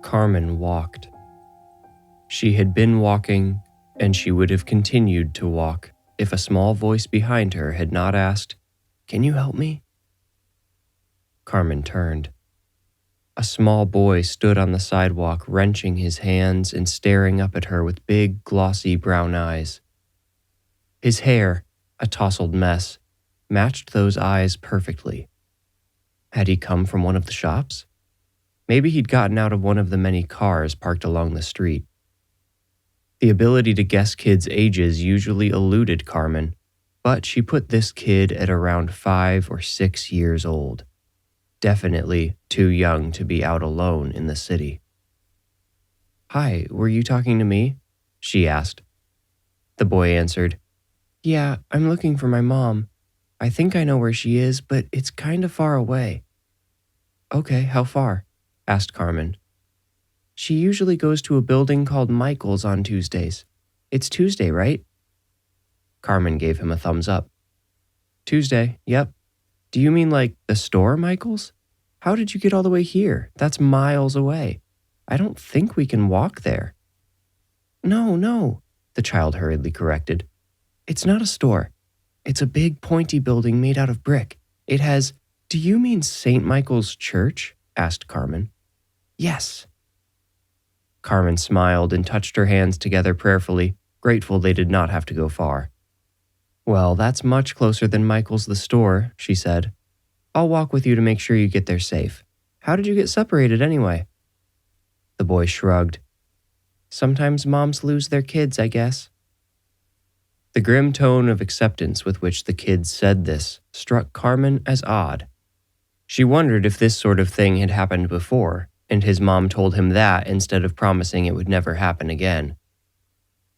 Carmen walked. She had been walking, and she would have continued to walk if a small voice behind her had not asked, "Can you help me?" Carmen turned. A small boy stood on the sidewalk, wrenching his hands and staring up at her with big, glossy brown eyes. His hair, a tousled mess, matched those eyes perfectly. Had he come from one of the shops? Maybe he'd gotten out of one of the many cars parked along the street. The ability to guess kids' ages usually eluded Carmen, but she put this kid at around 5 or 6 years old. Definitely too young to be out alone in the city. "Hi, were you talking to me?" she asked. The boy answered, "Yeah, I'm looking for my mom. I think I know where she is, but it's kind of far away." "Okay, how far?" asked Carmen. "She usually goes to a building called Michael's on Tuesdays. It's Tuesday, right?" Carmen gave him a thumbs up. "Tuesday, yep. Do you mean like the store, Michael's? How did you get all the way here? That's miles away. I don't think we can walk there." No, the child hurriedly corrected. "It's not a store. It's a big pointy building made out of brick. It has—" "Do you mean St. Michael's Church?" asked Carmen. "Yes." Carmen smiled and touched her hands together prayerfully, grateful they did not have to go far. "Well, that's much closer than Michael's the store," she said. "I'll walk with you to make sure you get there safe. How did you get separated anyway?" The boy shrugged. "Sometimes moms lose their kids, I guess." The grim tone of acceptance with which the kid said this struck Carmen as odd. She wondered if this sort of thing had happened before, and his mom told him that instead of promising it would never happen again.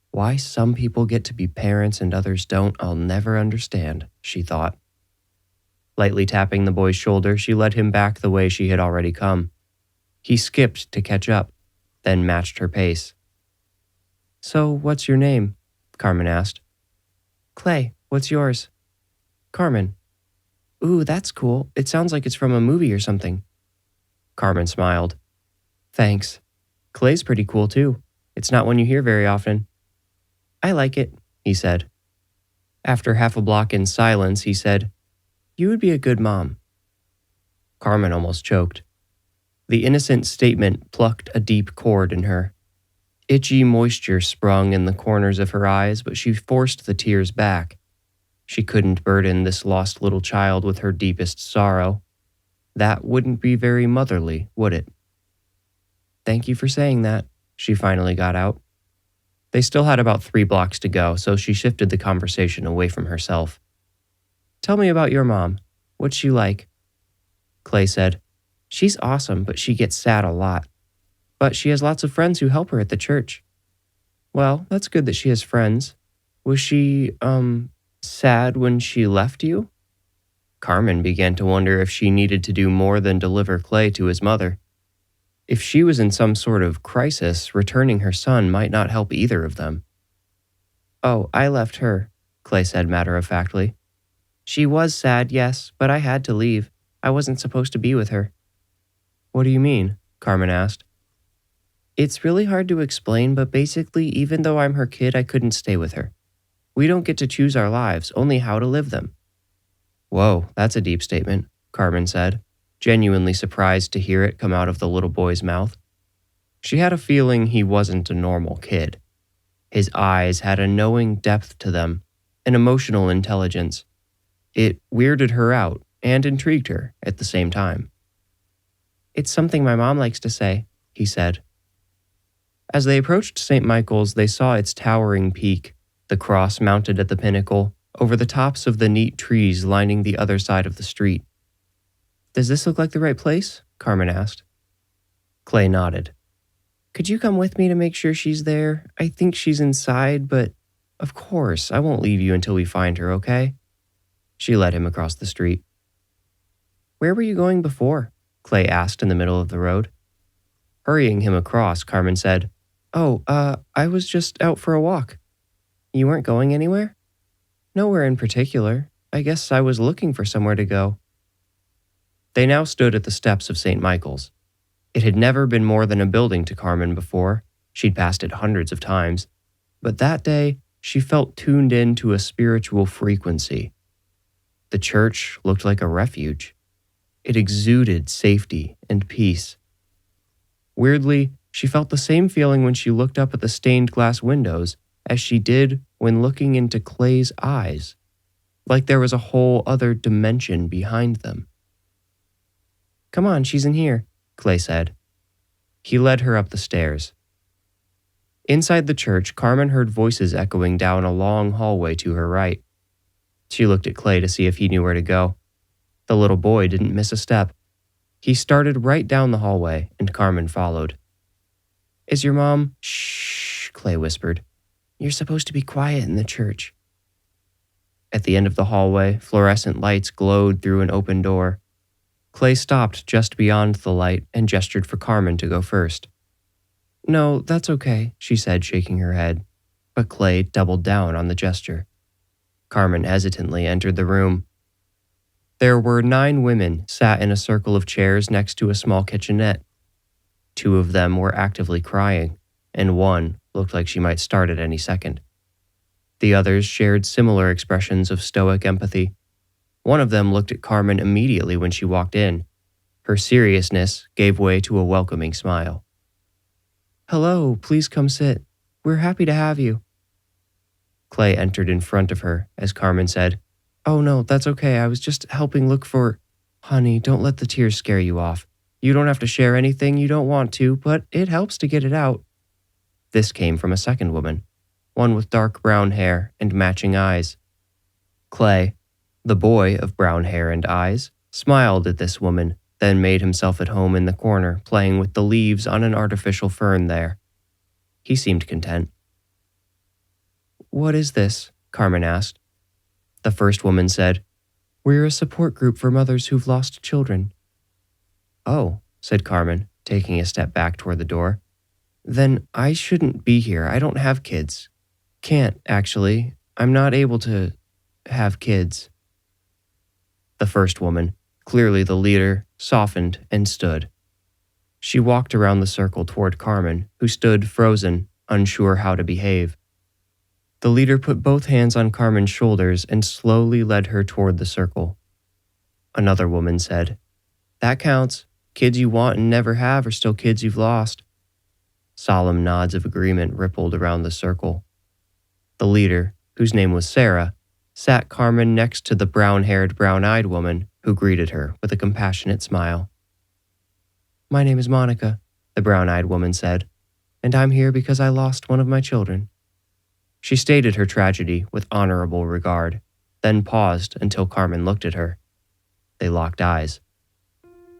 Why some people get to be parents and others don't, I'll never understand, she thought. Lightly tapping the boy's shoulder, she led him back the way she had already come. He skipped to catch up, then matched her pace. "So, what's your name?" Carmen asked. "Clay, what's yours?" "Carmen." "Ooh, that's cool. It sounds like it's from a movie or something." Carmen smiled. "Thanks. Clay's pretty cool too. It's not one you hear very often." "I like it," he said. After half a block in silence, he said, "You would be a good mom." Carmen almost choked. The innocent statement plucked a deep chord in her. Itchy moisture sprung in the corners of her eyes, but she forced the tears back. She couldn't burden this lost little child with her deepest sorrow. That wouldn't be very motherly, would it? "Thank you for saying that," she finally got out. They still had about 3 blocks to go, so she shifted the conversation away from herself. "Tell me about your mom. What's she like?" Clay said, "She's awesome, but she gets sad a lot. But she has lots of friends who help her at the church." "Well, that's good that she has friends. Was she, sad when she left you?" Carmen began to wonder if she needed to do more than deliver Clay to his mother. If she was in some sort of crisis, returning her son might not help either of them. "Oh, I left her," Clay said matter-of-factly. "She was sad, yes, but I had to leave. I wasn't supposed to be with her." "What do you mean?" Carmen asked. "It's really hard to explain, but basically, even though I'm her kid, I couldn't stay with her. We don't get to choose our lives, only how to live them." "Whoa, that's a deep statement," Carmen said, genuinely surprised to hear it come out of the little boy's mouth. She had a feeling he wasn't a normal kid. His eyes had a knowing depth to them, an emotional intelligence. It weirded her out and intrigued her at the same time. "It's something my mom likes to say," he said. As they approached St. Michael's, they saw its towering peak, the cross mounted at the pinnacle, over the tops of the neat trees lining the other side of the street. "Does this look like the right place?" Carmen asked. Clay nodded. "Could you come with me to make sure she's there? I think she's inside, but of course, I won't leave you until we find her, okay?" She led him across the street. "Where were you going before?" Clay asked in the middle of the road. Hurrying him across, Carmen said, "Oh, I was just out for a walk." "You weren't going anywhere?" "Nowhere in particular. I guess I was looking for somewhere to go." They now stood at the steps of St. Michael's. It had never been more than a building to Carmen before. She'd passed it hundreds of times. But that day, she felt tuned in to a spiritual frequency. The church looked like a refuge. It exuded safety and peace. Weirdly, she felt the same feeling when she looked up at the stained glass windows as she did when looking into Clay's eyes, like there was a whole other dimension behind them. "Come on, she's in here," Clay said. He led her up the stairs. Inside the church, Carmen heard voices echoing down a long hallway to her right. She looked at Clay to see if he knew where to go. The little boy didn't miss a step. He started right down the hallway, and Carmen followed. "Is your mom—" "Shh," Clay whispered. "You're supposed to be quiet in the church." At the end of the hallway, fluorescent lights glowed through an open door. Clay stopped just beyond the light and gestured for Carmen to go first. "No, that's okay," she said, shaking her head. But Clay doubled down on the gesture. Carmen hesitantly entered the room. There were 9 women sat in a circle of chairs next to a small kitchenette. 2 of them were actively crying, and one looked like she might start at any second. The others shared similar expressions of stoic empathy. One of them looked at Carmen immediately when she walked in. Her seriousness gave way to a welcoming smile. "Hello, please come sit. We're happy to have you." Clay entered in front of her as Carmen said, "Oh no, that's okay. I was just helping look for—" "Honey, don't let the tears scare you off. You don't have to share anything you don't want to, but it helps to get it out." This came from a second woman, one with dark brown hair and matching eyes. Clay, the boy of brown hair and eyes, smiled at this woman, then made himself at home in the corner, playing with the leaves on an artificial fern there. He seemed content. "What is this?" Carmen asked. The first woman said, "We're a support group for mothers who've lost children." "Oh," said Carmen, taking a step back toward the door. "Then I shouldn't be here. I don't have kids. Can't, actually. I'm not able to have kids." The first woman, clearly the leader, softened and stood. She walked around the circle toward Carmen, who stood frozen, unsure how to behave. The leader put both hands on Carmen's shoulders and slowly led her toward the circle. Another woman said, "That counts. Kids you want and never have are still kids you've lost." Solemn nods of agreement rippled around the circle. The leader, whose name was Sarah, sat Carmen next to the brown-haired, brown-eyed woman who greeted her with a compassionate smile. "My name is Monica," the brown-eyed woman said, "and I'm here because I lost one of my children." She stated her tragedy with honorable regard, then paused until Carmen looked at her. They locked eyes.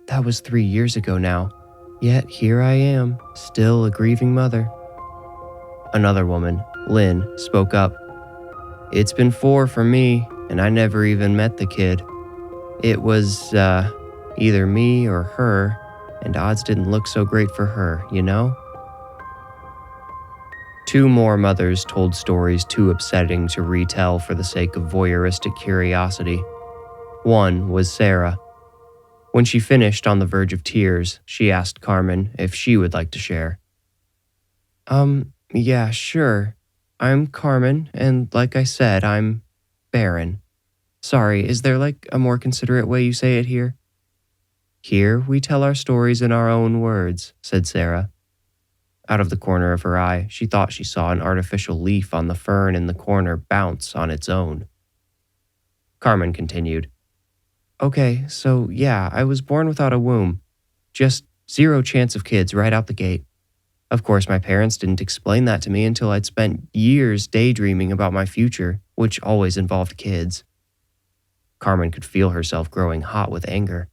"That was 3 years ago now, yet here I am, still a grieving mother." Another woman, Lynn, spoke up. "It's been 4 for me, and I never even met the kid. It was, either me or her, and odds didn't look so great for her, you know?" 2 more mothers told stories too upsetting to retell for the sake of voyeuristic curiosity. One was Sarah. When she finished on the verge of tears, she asked Carmen if she would like to share. Yeah, sure. I'm Carmen, and like I said, I'm barren. Sorry, is there like a more considerate way you say it here?" "Here, we tell our stories in our own words," said Sarah. Out of the corner of her eye, she thought she saw an artificial leaf on the fern in the corner bounce on its own. Carmen continued. "Okay, so yeah, I was born without a womb. Just 0 chance of kids right out the gate. Of course, my parents didn't explain that to me until I'd spent years daydreaming about my future, which always involved kids." Carmen could feel herself growing hot with anger.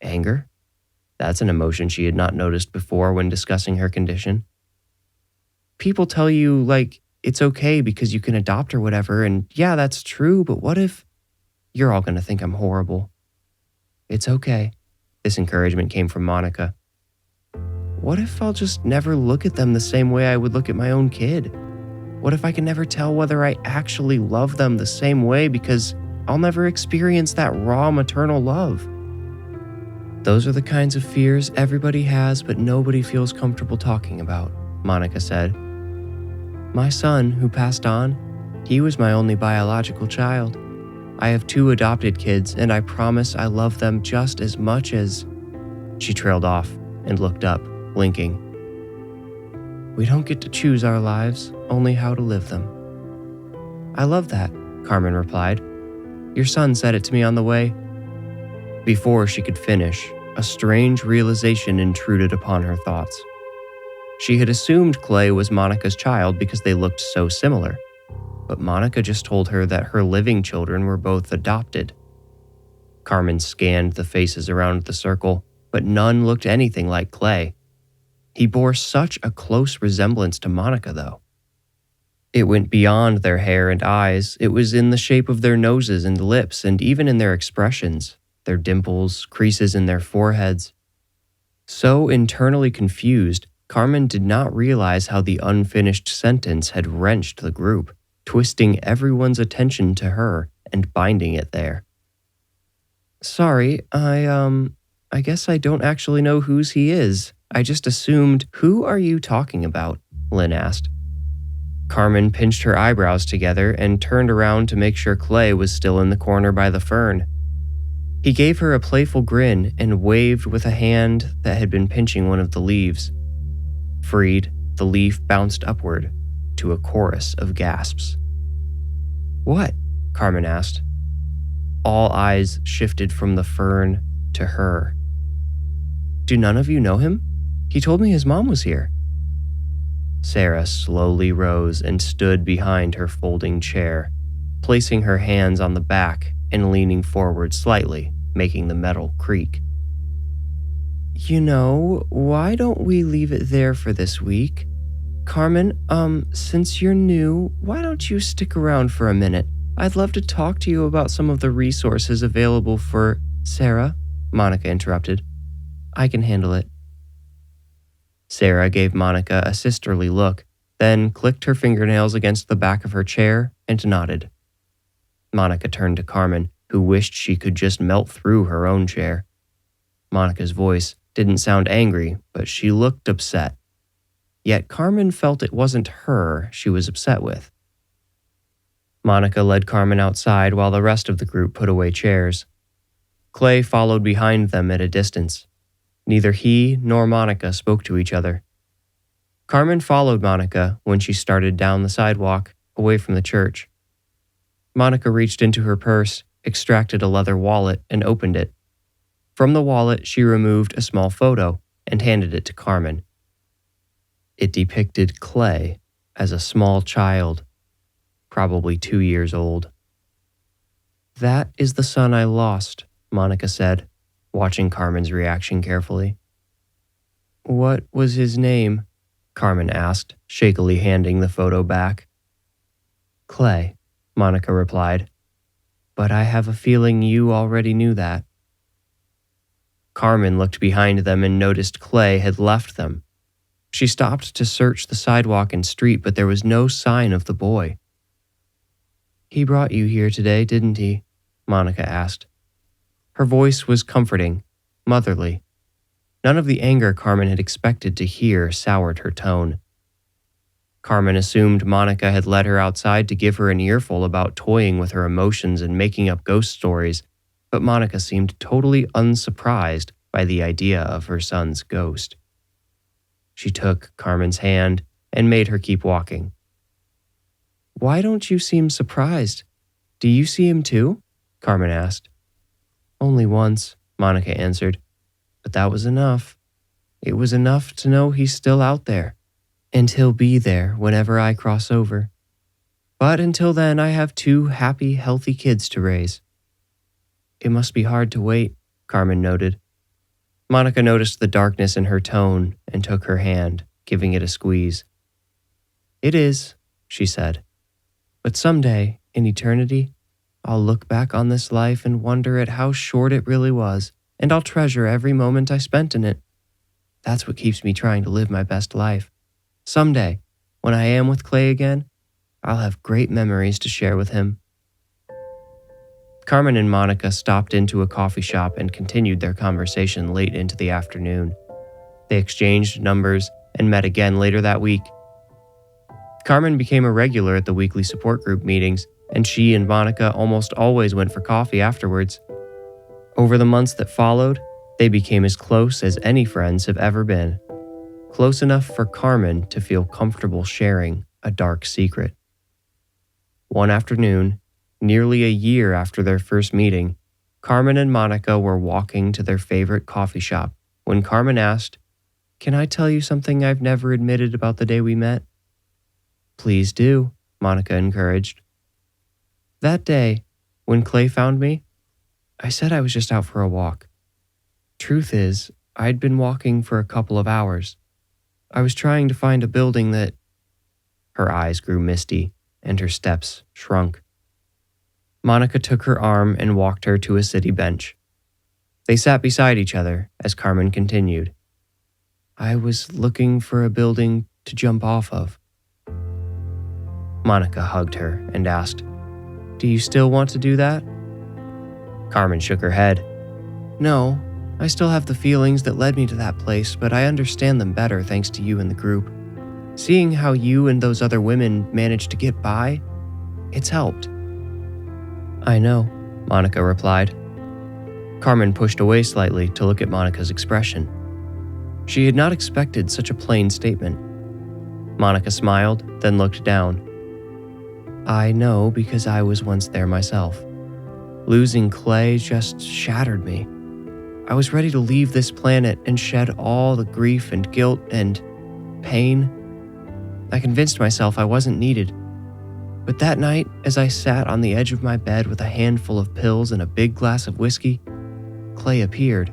Anger? That's an emotion she had not noticed before when discussing her condition. People tell you, like, it's okay because you can adopt or whatever, and yeah, that's true, but what if... You're all going to think I'm horrible. "It's okay." This encouragement came from Monica. "What if I'll just never look at them the same way I would look at my own kid? What if I can never tell whether I actually love them the same way because I'll never experience that raw maternal love?" Those are the kinds of fears everybody has, but nobody feels comfortable talking about, Monica said. My son, who passed on, he was my only biological child. I have 2 adopted kids, and I promise I love them just as much as... She trailed off and looked up, blinking. We don't get to choose our lives, only how to live them. I love that, Carmen replied. Your son said it to me on the way. Before she could finish, a strange realization intruded upon her thoughts. She had assumed Clay was Monica's child because they looked so similar, but Monica just told her that her living children were both adopted. Carmen scanned the faces around the circle, but none looked anything like Clay. He bore such a close resemblance to Monica, though. It went beyond their hair and eyes. It was in the shape of their noses and lips, and even in their expressions, their dimples, creases in their foreheads. So internally confused, Carmen did not realize how the unfinished sentence had wrenched the group, twisting everyone's attention to her and binding it there. Sorry, I guess I don't actually know whose he is. I just assumed, who are you talking about? Lynn asked. Carmen pinched her eyebrows together and turned around to make sure Clay was still in the corner by the fern. He gave her a playful grin and waved with a hand that had been pinching one of the leaves. Freed, the leaf bounced upward to a chorus of gasps. What? Carmen asked. All eyes shifted from the fern to her. Do none of you know him? He told me his mom was here. Sarah slowly rose and stood behind her folding chair, placing her hands on the back and leaning forward slightly, making the metal creak. You know, why don't we leave it there for this week? Carmen, since you're new, why don't you stick around for a minute? I'd love to talk to you about some of the resources available for... Sarah, Monica interrupted. I can handle it. Sarah gave Monica a sisterly look, then clicked her fingernails against the back of her chair and nodded. Monica turned to Carmen, who wished she could just melt through her own chair. Monica's voice didn't sound angry, but she looked upset. Yet Carmen felt it wasn't her she was upset with. Monica led Carmen outside while the rest of the group put away chairs. Clay followed behind them at a distance. Neither he nor Monica spoke to each other. Carmen followed Monica when she started down the sidewalk, away from the church. Monica reached into her purse, extracted a leather wallet, and opened it. From the wallet, she removed a small photo and handed it to Carmen. It depicted Clay as a small child, probably 2 years old. That is the son I lost, Monica said, watching Carmen's reaction carefully. What was his name? Carmen asked, shakily handing the photo back. Clay, Monica replied. But I have a feeling you already knew that. Carmen looked behind them and noticed Clay had left them. She stopped to search the sidewalk and street, but there was no sign of the boy. He brought you here today, didn't he? Monica asked. Her voice was comforting, motherly. None of the anger Carmen had expected to hear soured her tone. Carmen assumed Monica had led her outside to give her an earful about toying with her emotions and making up ghost stories, but Monica seemed totally unsurprised by the idea of her son's ghost. She took Carmen's hand and made her keep walking. Why don't you seem surprised? Do you see him too? Carmen asked. Only once, Monica answered, but that was enough. It was enough to know he's still out there, and he'll be there whenever I cross over. But until then, I have 2 happy, healthy kids to raise. It must be hard to wait, Carmen noted. Monica noticed the darkness in her tone and took her hand, giving it a squeeze. It is, she said. But someday, in eternity, I'll look back on this life and wonder at how short it really was, and I'll treasure every moment I spent in it. That's what keeps me trying to live my best life. Someday, when I am with Clay again, I'll have great memories to share with him. Carmen and Monica stopped into a coffee shop and continued their conversation late into the afternoon. They exchanged numbers and met again later that week. Carmen became a regular at the weekly support group meetings, and she and Monica almost always went for coffee afterwards. Over the months that followed, they became as close as any friends have ever been. Close enough for Carmen to feel comfortable sharing a dark secret. One afternoon, nearly a year after their first meeting, Carmen and Monica were walking to their favorite coffee shop when Carmen asked, "Can I tell you something I've never admitted about the day we met?" "Please do," Monica encouraged. "That day, when Clay found me, I said I was just out for a walk. Truth is, I'd been walking for a couple of hours. I was trying to find a building that—" Her eyes grew misty, and her steps shrunk. Monica took her arm and walked her to a city bench. They sat beside each other as Carmen continued. "I was looking for a building to jump off of." Monica hugged her and asked, "Do you still want to do that?" Carmen shook her head. "No, I still have the feelings that led me to that place, but I understand them better thanks to you and the group. Seeing how you and those other women managed to get by, it's helped." "I know," Monica replied. Carmen pushed away slightly to look at Monica's expression. She had not expected such a plain statement. Monica smiled, then looked down. "I know because I was once there myself. Losing Clay just shattered me. I was ready to leave this planet and shed all the grief and guilt and pain. I convinced myself I wasn't needed. But that night, as I sat on the edge of my bed with a handful of pills and a big glass of whiskey, Clay appeared."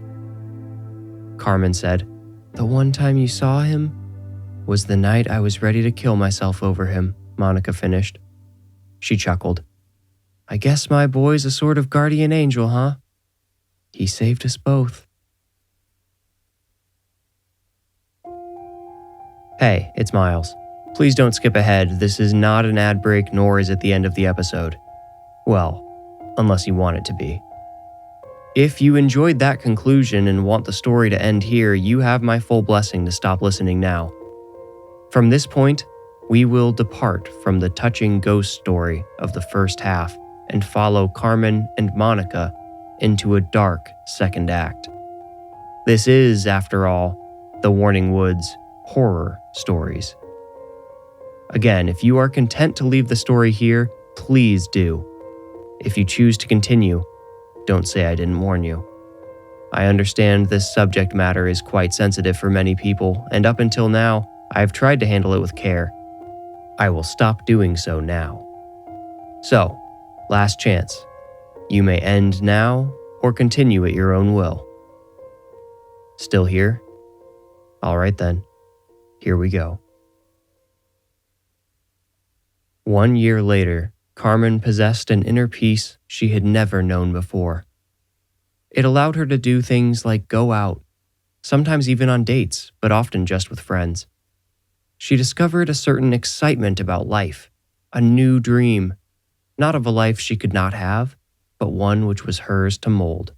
Carmen said, "The one time you saw him was the night I was ready to kill myself over him," Monica finished. She chuckled. "I guess my boy's a sort of guardian angel, huh? He saved us both." Hey, it's Miles. Please don't skip ahead. This is not an ad break, nor is it the end of the episode. Well, unless you want it to be. If you enjoyed that conclusion and want the story to end here, you have my full blessing to stop listening now. From this point, we will depart from the touching ghost story of the first half and follow Carmen and Monica into a dark second act. This is, after all, the Warning Woods horror stories. Again, if you are content to leave the story here, please do. If you choose to continue, don't say I didn't warn you. I understand this subject matter is quite sensitive for many people, and up until now, I have tried to handle it with care. I will stop doing so now. So, last chance. You may end now or continue at your own will. Still here? All right then, here we go. 1 year later, Carmen possessed an inner peace she had never known before. It allowed her to do things like go out, sometimes even on dates, but often just with friends. She discovered a certain excitement about life, a new dream, not of a life she could not have, but one which was hers to mold.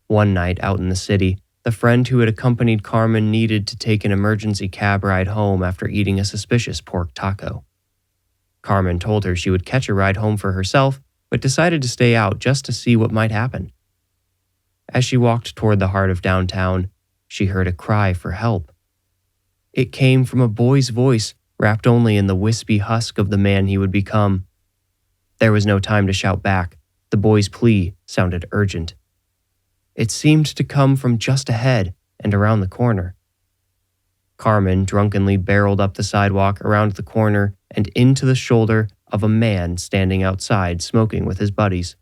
One night out in the city, the friend who had accompanied Carmen needed to take an emergency cab ride home after eating a suspicious pork taco. Carmen told her she would catch a ride home for herself, but decided to stay out just to see what might happen. As she walked toward the heart of downtown, she heard a cry for help. It came from a boy's voice, wrapped only in the wispy husk of the man he would become. There was no time to shout back. The boy's plea sounded urgent. It seemed to come from just ahead and around the corner. Carmen drunkenly barreled up the sidewalk around the corner and into the shoulder of a man standing outside smoking with his buddies.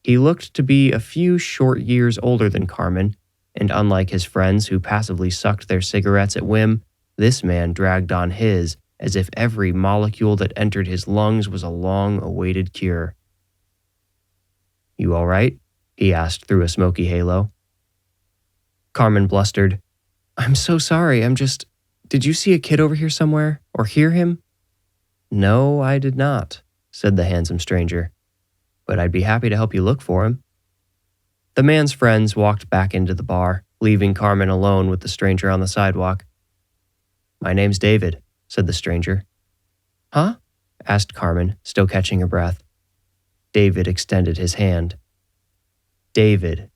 He looked to be a few short years older than Carmen, and unlike his friends who passively sucked their cigarettes at whim, this man dragged on his as if every molecule that entered his lungs was a long-awaited cure. "You all right?" he asked through a smoky halo. Carmen blustered, "I'm so sorry, did you see a kid over here somewhere, or hear him?" "No, I did not," said the handsome stranger. but I'd be happy to help you look for him." The man's friends walked back into the bar, leaving Carmen alone with the stranger on the sidewalk. "My name's David," said the stranger. "Huh?" asked Carmen, still catching her breath. David extended his hand. "David."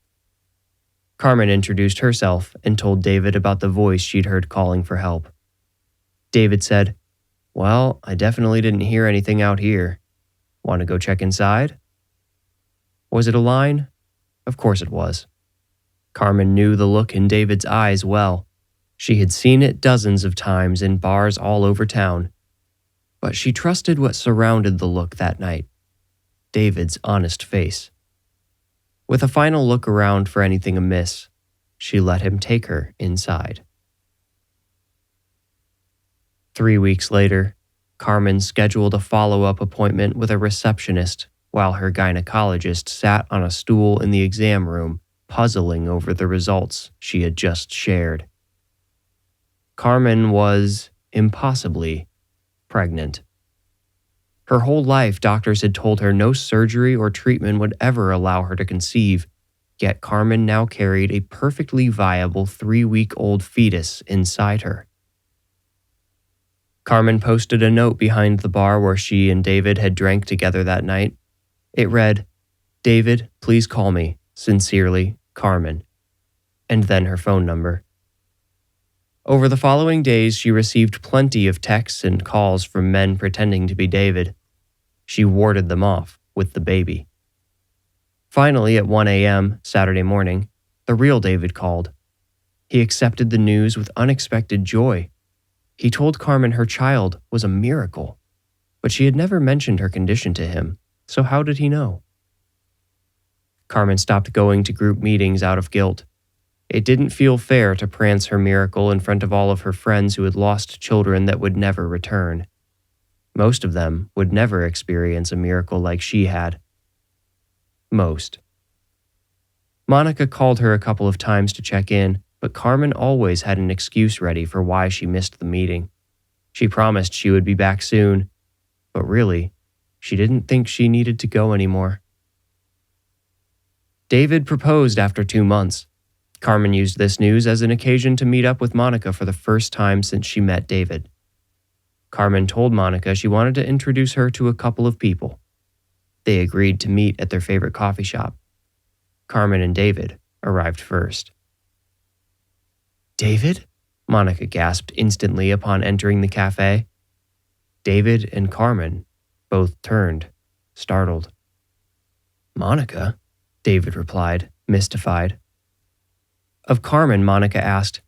Carmen introduced herself and told David about the voice she'd heard calling for help. David said, "Well, I definitely didn't hear anything out here. Want to go check inside?" Was it a line? Of course it was. Carmen knew the look in David's eyes well. She had seen it dozens of times in bars all over town. But she trusted what surrounded the look that night. David's honest face. With a final look around for anything amiss, she let him take her inside. 3 weeks later, Carmen scheduled a follow-up appointment with a receptionist while her gynecologist sat on a stool in the exam room, puzzling over the results she had just shared. Carmen was, impossibly, pregnant. Her whole life, doctors had told her no surgery or treatment would ever allow her to conceive, yet Carmen now carried a perfectly viable 3-week-old fetus inside her. Carmen posted a note behind the bar where she and David had drank together that night. It read, "David, please call me. Sincerely, Carmen." And then her phone number. Over the following days, she received plenty of texts and calls from men pretending to be David. She warded them off with the baby. Finally, at 1 a.m. Saturday morning, the real David called. He accepted the news with unexpected joy. He told Carmen her child was a miracle, but she had never mentioned her condition to him, so how did he know? Carmen stopped going to group meetings out of guilt. It didn't feel fair to prance her miracle in front of all of her friends who had lost children that would never return. Most of them would never experience a miracle like she had. Most. Monica called her a couple of times to check in, but Carmen always had an excuse ready for why she missed the meeting. She promised she would be back soon, but really, she didn't think she needed to go anymore. David proposed after 2 months. Carmen used this news as an occasion to meet up with Monica for the first time since she met David. Carmen told Monica she wanted to introduce her to a couple of people. They agreed to meet at their favorite coffee shop. Carmen and David arrived first. "David?" Monica gasped instantly upon entering the cafe. David and Carmen both turned, startled. "Monica?" David replied, mystified. Of Carmen, Monica asked,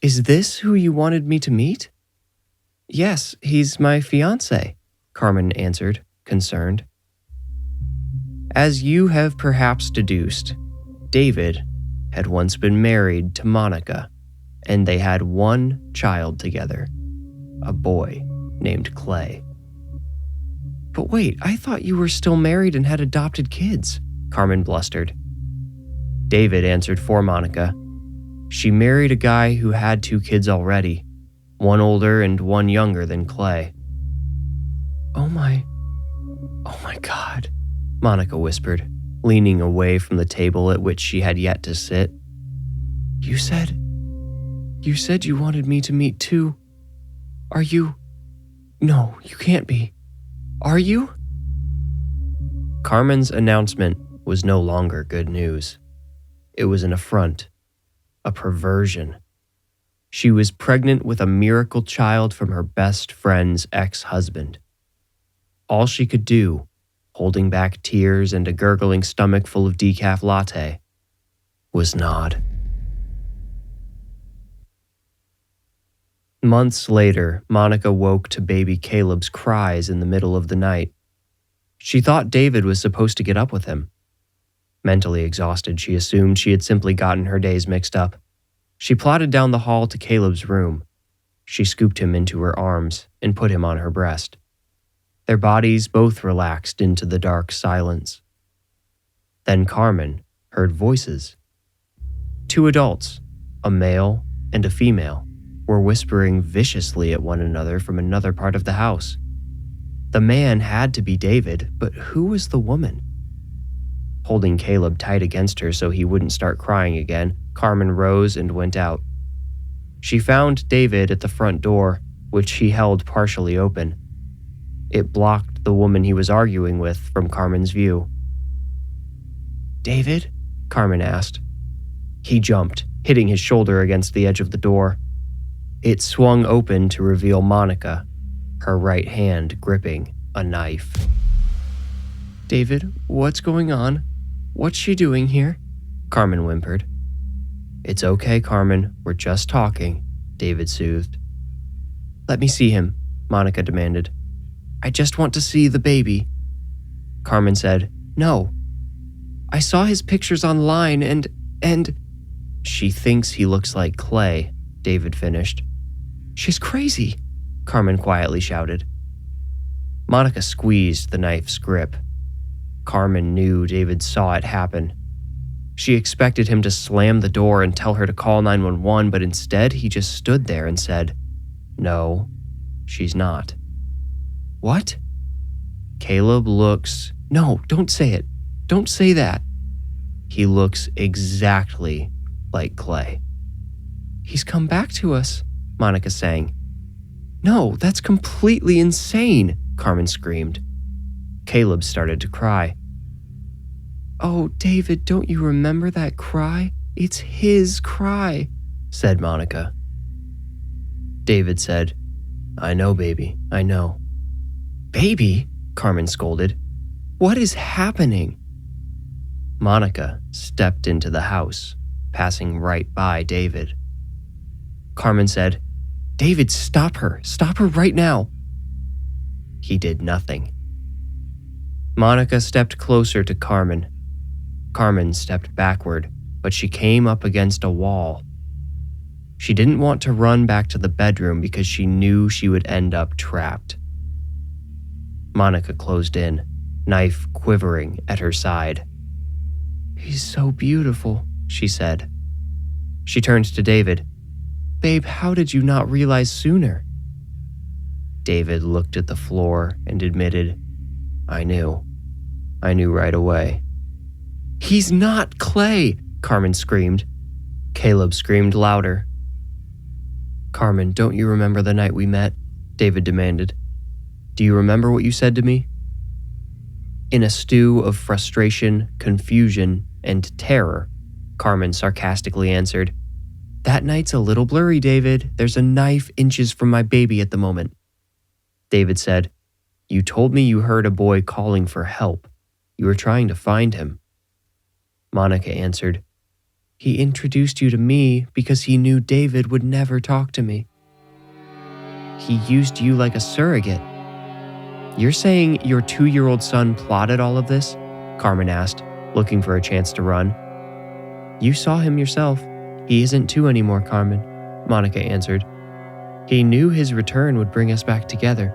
"Is this who you wanted me to meet?" "Yes, he's my fiancé," Carmen answered, concerned. As you have perhaps deduced, David had once been married to Monica, and they had one child together, a boy named Clay. "But wait, I thought you were still married and had adopted kids," Carmen blustered. David answered for Monica. She married a guy who had 2 kids already, one older and one younger than Clay. Oh my God," Monica whispered, leaning away from the table at which she had yet to sit. You said you wanted me to meet too. Are you? No, you can't be. Are you?" Carmen's announcement was no longer good news. It was an affront, a perversion. She was pregnant with a miracle child from her best friend's ex-husband. All she could do, holding back tears and a gurgling stomach full of decaf latte, was nod. Months later, Monica woke to baby Caleb's cries in the middle of the night. She thought David was supposed to get up with him. Mentally exhausted, she assumed she had simply gotten her days mixed up. She plodded down the hall to Caleb's room. She scooped him into her arms and put him on her breast. Their bodies both relaxed into the dark silence. Then Carmen heard voices. 2 adults, a male and a female, were whispering viciously at one another from another part of the house. The man had to be David, but who was the woman? Holding Caleb tight against her so he wouldn't start crying again, Carmen rose and went out. She found David at the front door, which he held partially open. It blocked the woman he was arguing with from Carmen's view. "David?" Carmen asked. He jumped, hitting his shoulder against the edge of the door. It swung open to reveal Monica, her right hand gripping a knife. "David, what's going on? What's she doing here?" Carmen whimpered. "It's okay, Carmen. We're just talking," David soothed. "Let me see him," Monica demanded. "I just want to see the baby." Carmen said, "No. I saw his pictures online and... She thinks he looks like Clay," David finished. "She's crazy," Carmen quietly shouted. Monica squeezed the knife's grip. Carmen knew David saw it happen. She expected him to slam the door and tell her to call 911, but instead he just stood there and said, "No, she's not." "What?" "Caleb looks..." "No, don't say it. Don't say that." "He looks exactly like Clay." "He's come back to us," Monica sang. "No, that's completely insane," Carmen screamed. Caleb started to cry. "Oh, David, don't you remember that cry? It's his cry," said Monica. David said, "I know, baby, I know." "Baby?" Carmen scolded. "What is happening?" Monica stepped into the house, passing right by David. Carmen said, "David, stop her. Stop her right now." He did nothing. Monica stepped closer to Carmen. Carmen stepped backward, but she came up against a wall. She didn't want to run back to the bedroom because she knew she would end up trapped. Monica closed in, knife quivering at her side. "He's so beautiful," she said. She turned to David. "Babe, how did you not realize sooner?" David looked at the floor and admitted, "I knew. I knew right away." "He's not Clay!" Carmen screamed. Caleb screamed louder. "Carmen, don't you remember the night we met?" David demanded. "Do you remember what you said to me?" In a stew of frustration, confusion, and terror, Carmen sarcastically answered, "That night's a little blurry, David. There's a knife inches from my baby at the moment." David said, "You told me you heard a boy calling for help. You were trying to find him." Monica answered, "He introduced you to me because he knew David would never talk to me." "He used you like a surrogate." "You're saying your 2-year-old son plotted all of this?" Carmen asked, looking for a chance to run. "You saw him yourself. He isn't 2 anymore, Carmen," Monica answered. "He knew his return would bring us back together.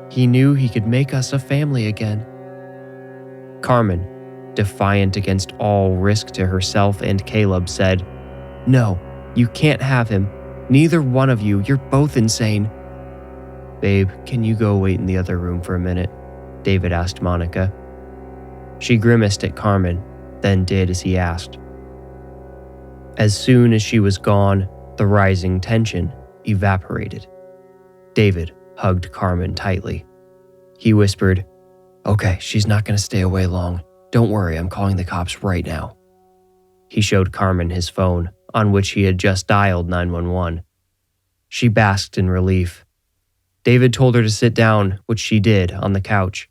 He knew he could make us a family again." Carmen, defiant against all risk to herself and Caleb, said, "No, you can't have him. Neither one of you. You're both insane." "Babe, can you go wait in the other room for a minute?" David asked Monica. She grimaced at Carmen, then did as he asked. As soon as she was gone, the rising tension evaporated. David hugged Carmen tightly. He whispered, "Okay, she's not going to stay away long. Don't worry, I'm calling the cops right now." He showed Carmen his phone, on which he had just dialed 911. She basked in relief. David told her to sit down, which she did on the couch.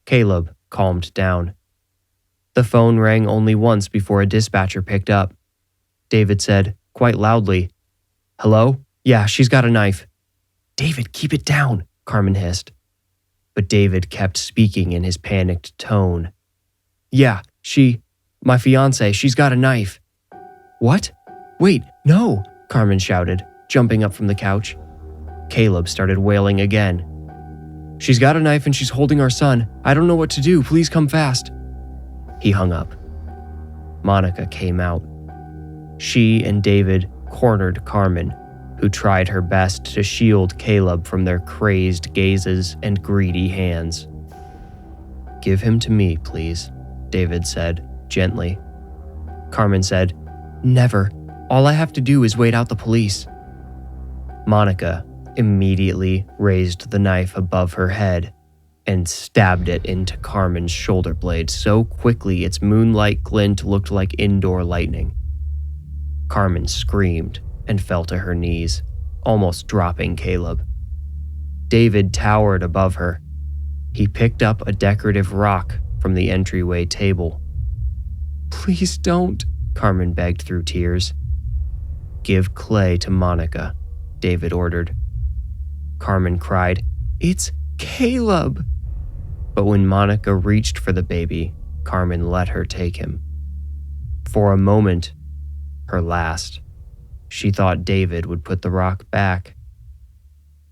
Caleb calmed down. The phone rang only once before a dispatcher picked up. David said, quite loudly, "Hello? Yeah, she's got a knife." "David, keep it down," Carmen hissed. But David kept speaking in his panicked tone. "Yeah, my fiancée, she's got a knife." "What? Wait, no," Carmen shouted, jumping up from the couch. Caleb started wailing again. "She's got a knife and she's holding our son. I don't know what to do. Please come fast." He hung up. Monica came out. She and David cornered Carmen, who tried her best to shield Caleb from their crazed gazes and greedy hands. "Give him to me, please," David said, gently. Carmen said, "Never. All I have to do is wait out the police." Monica immediately raised the knife above her head and stabbed it into Carmen's shoulder blade so quickly its moonlight glint looked like indoor lightning. Carmen screamed and fell to her knees, almost dropping Caleb. David towered above her. He picked up a decorative rock from the entryway table. "Please don't," Carmen begged through tears. "Give Clay to Monica," David ordered. Carmen cried, "It's Caleb!" But when Monica reached for the baby, Carmen let her take him. For a moment, her last, she thought David would put the rock back.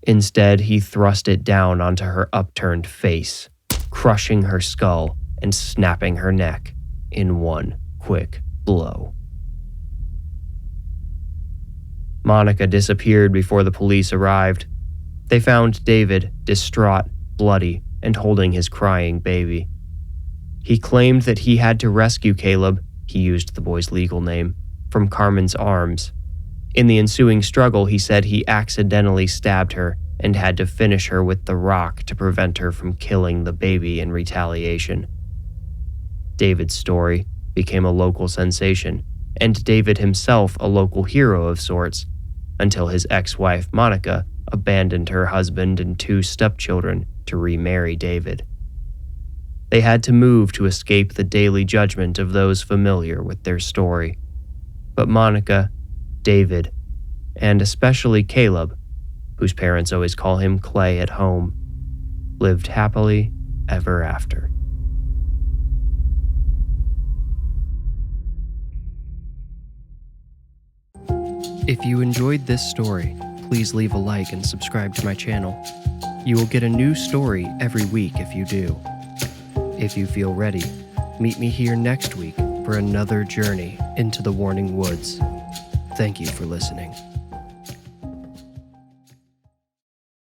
Instead, he thrust it down onto her upturned face, crushing her skull and snapping her neck in one quick blow. Monica disappeared before the police arrived. They found David distraught, bloody, and holding his crying baby. He claimed that he had to rescue Caleb, he used the boy's legal name, from Carmen's arms. In the ensuing struggle, he said he accidentally stabbed her and had to finish her with the rock to prevent her from killing the baby in retaliation. David's story became a local sensation, and David himself a local hero of sorts, until his ex-wife Monica abandoned her husband and 2 stepchildren to remarry David. They had to move to escape the daily judgment of those familiar with their story. But Monica, David, and especially Caleb, whose parents always call him Clay at home, lived happily ever after. If you enjoyed this story, please leave a like and subscribe to my channel. You will get a new story every week if you do. If you feel ready, meet me here next week for another journey into the Warning Woods. Thank you for listening.